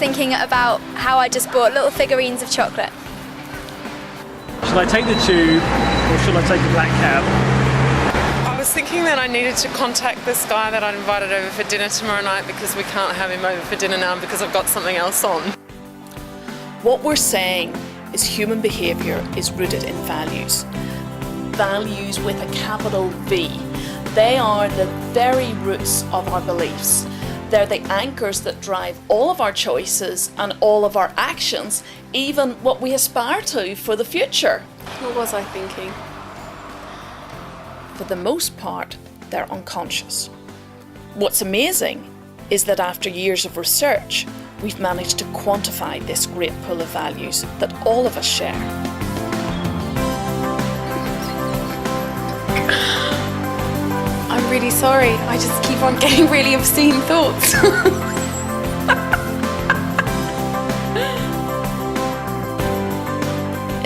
thinking about how I just bought little figurines of chocolate. Shall I take the tube or shall I take the black cab? I was thinking that I needed to contact this guy that I'd invited over for dinner tomorrow night because we can't have him over for dinner now because I've got something else on. What we're saying is human behaviour is rooted in values. Values with a capital V. They are the very roots of our beliefs. They're the anchors that drive all of our choices and all of our actions, even what we aspire to for the future. What was I thinking? For the most part, they're unconscious. What's amazing is that after years of research, we've managed to quantify this great pool of values that all of us share. I'm really sorry. I just keep on getting really obscene thoughts.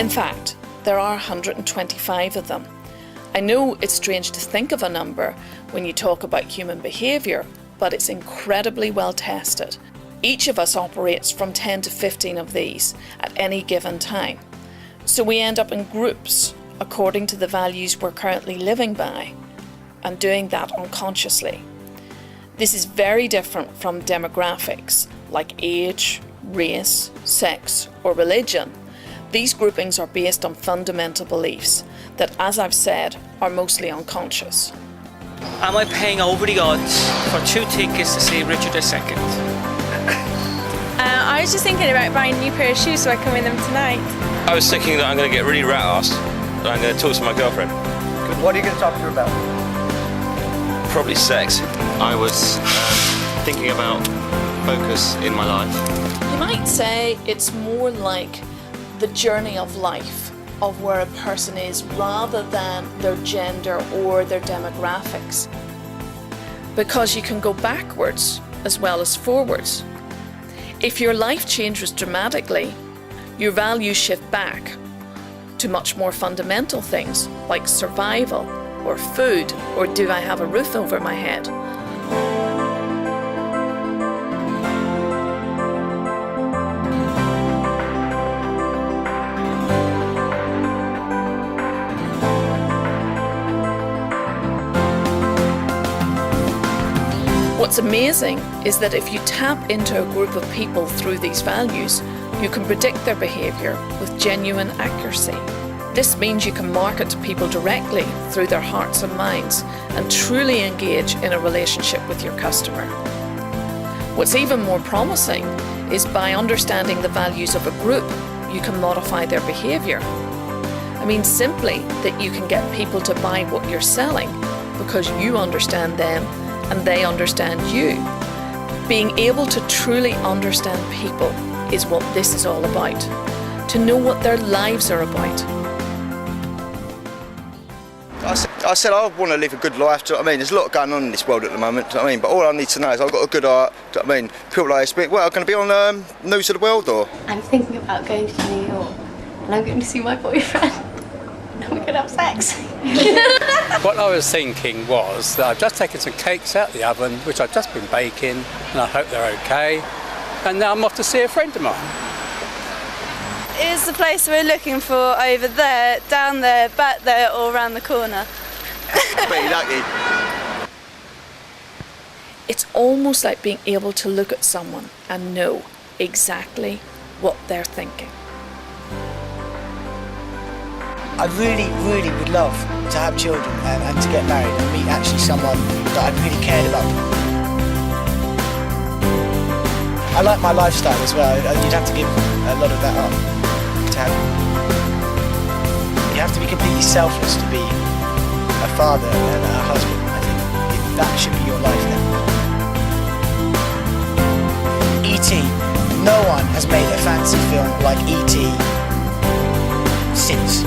In fact, there are 125 of them. I know it's strange to think of a number when you talk about human behaviour, but it's incredibly well tested. Each of us operates from 10 to 15 of these at any given time. So we end up in groups according to the values we're currently living by, and doing that unconsciously. This is very different from demographics like age, race, sex, or religion. These groupings are based on fundamental beliefs that, as I've said, are mostly unconscious. Am I paying over the odds for 2 tickets to see Richard II? I was just thinking about buying a new pair of shoes so I can wear them tonight. I was thinking that I'm going to get really rat-assed and I'm going to talk to my girlfriend. Good. What are you going to talk to her about? Probably sex. I was thinking about focus in my life. You might say it's more like the journey of life, of where a person is, rather than their gender or their demographics. Because you can go backwards as well as forwards. If your life changes dramatically, your values shift back to much more fundamental things like survival or food or do I have a roof over my head. What's amazing is that if you tap into a group of people through these values, you can predict their behaviour with genuine accuracy. This means you can market to people directly through their hearts and minds and truly engage in a relationship with your customer. What's even more promising is by understanding the values of a group, you can modify their behaviour. I mean simply that you can get people to buy what you're selling because you understand them and they understand you. Being able to truly understand people is what this is all about. To know what their lives are about. I said I want to live a good life, do you know what I mean? There's a lot going on in this world at the moment, do you know what I mean? But all I need to know is I've got a good heart, do you know what I mean? People like this, well, I'm going to be on News of the World or? I'm thinking about going to New York and I'm going to see my boyfriend and we're going to have sex. What I was thinking was that I've just taken some cakes out of the oven, which I've just been baking, and I hope they're okay. And now I'm off to see a friend of mine. Is the place we're looking for over there, down there, back there, or around the corner? Pretty lucky. It's almost like being able to look at someone and know exactly what they're thinking. I really, really would love to have children and to get married and meet actually someone that I really cared about. I like my lifestyle as well. You'd have to give a lot of that up to have. You have to be completely selfless to be a father and a husband. I think that should be your life now. E.T. No one has made a fantasy film like E.T. since.